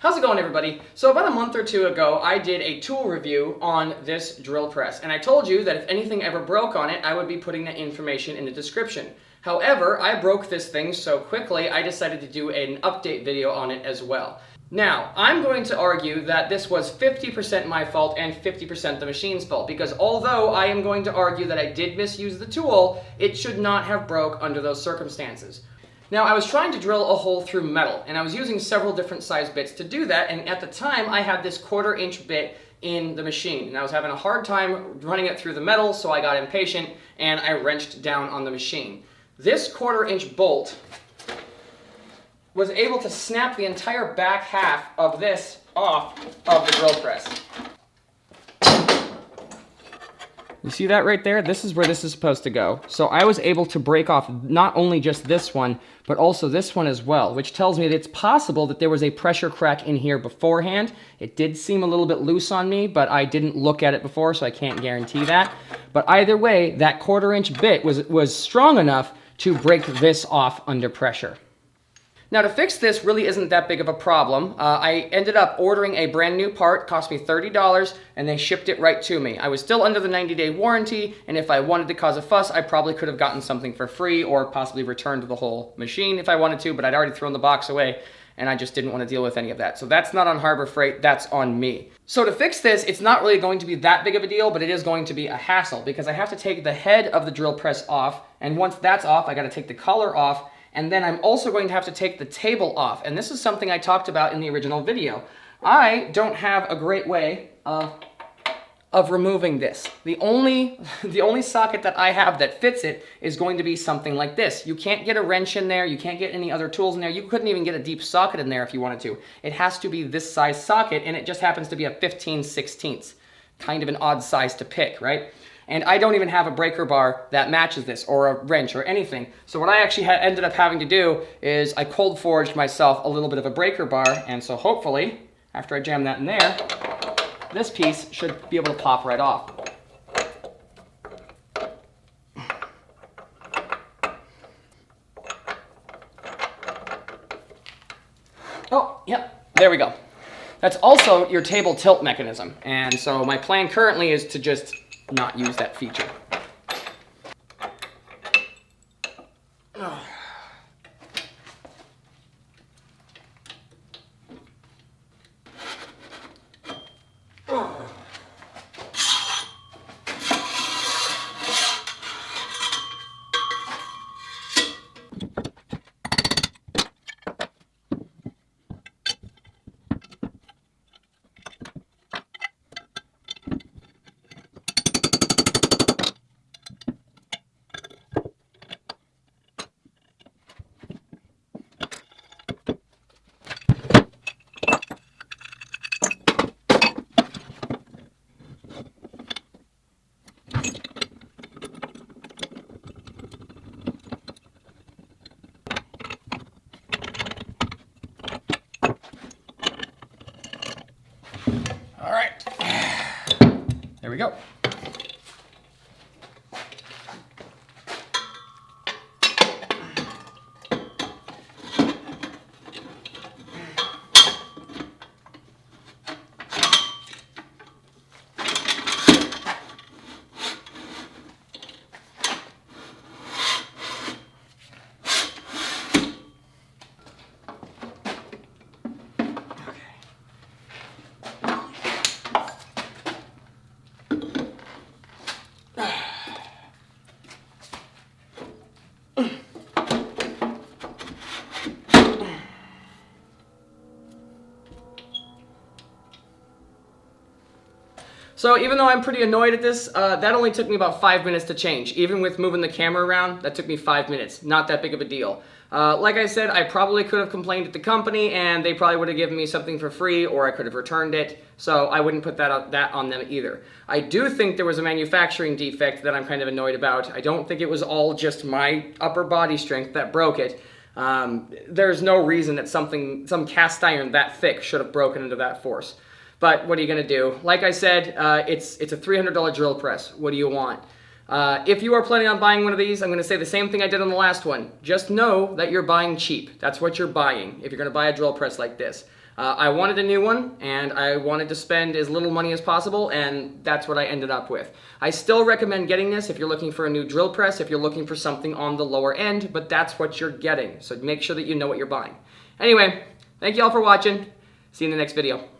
How's it going, everybody? So about a month or two ago, I did a tool review on this drill press, and I told you that if anything ever broke on it, I would be putting that information in the description. However, I broke this thing so quickly, I decided to do an update video on it as well. Now, I'm going to argue that this was 50% my fault and 50% the machine's fault, because although I am going to argue that I did misuse the tool, it should not have broke under those circumstances. Now, I was trying to drill a hole through metal, and I was using several different size bits to do that, and at the time I had this 1/4 inch bit in the machine, and I was having a hard time running it through the metal, so I got impatient and I wrenched down on the machine. This 1/4 inch bolt was able to snap the entire back half of this off of the drill press. You see that right there? This is where this is supposed to go. So I was able to break off not only just this one, but also this one as well, which tells me that it's possible that there was a pressure crack in here beforehand. It did seem a little bit loose on me, but I didn't look at it before, so I can't guarantee that. But either way, that 1/4 inch bit was strong enough to break this off under pressure. Now, to fix this really isn't that big of a problem. I ended up ordering a brand new part, cost me $30, and they shipped it right to me. I was still under the 90-day warranty, and if I wanted to cause a fuss, I probably could have gotten something for free or possibly returned the whole machine if I wanted to, but I'd already thrown the box away, and I just didn't want to deal with any of that. So that's not on Harbor Freight, that's on me. So to fix this, it's not really going to be that big of a deal, but it is going to be a hassle because I have to take the head of the drill press off, and once that's off, I got to take the collar off, and then I'm also going to have to take the table off. And this is something I talked about in the original video. I don't have a great way of removing this. The only socket that I have that fits it is going to be something like this. You can't get a wrench in there, you can't get any other tools in there, you couldn't even get a deep socket in there if you wanted to. It has to be this size socket, and it just happens to be a 15/16. Kind of an odd size to pick, right? And I don't even have a breaker bar that matches this, or a wrench, or anything. So what I actually ended up having to do is I cold forged myself a little bit of a breaker bar, and so hopefully, after I jam that in there, this piece should be able to pop right off. Oh, yep, there we go. That's also your table tilt mechanism, and so my plan currently is to just not use that feature. All right, there we go. So even though I'm pretty annoyed at this, that only took me about 5 minutes to change. Even with moving the camera around, that took me 5 minutes. Not that big of a deal. Like I said, I probably could have complained at the company and they probably would have given me something for free, or I could have returned it, so I wouldn't put that on them either. I do think there was a manufacturing defect that I'm kind of annoyed about. I don't think it was all just my upper body strength that broke it. There's no reason that some cast iron that thick should have broken into that force. But what are you going to do? Like I said, it's a $300 drill press. What do you want? If you are planning on buying one of these, I'm going to say the same thing I did on the last one. Just know that you're buying cheap. That's what you're buying if you're going to buy a drill press like this. I wanted a new one, and I wanted to spend as little money as possible, and that's what I ended up with. I still recommend getting this if you're looking for a new drill press, if you're looking for something on the lower end, but that's what you're getting. So make sure that you know what you're buying. Anyway, thank you all for watching. See you in the next video.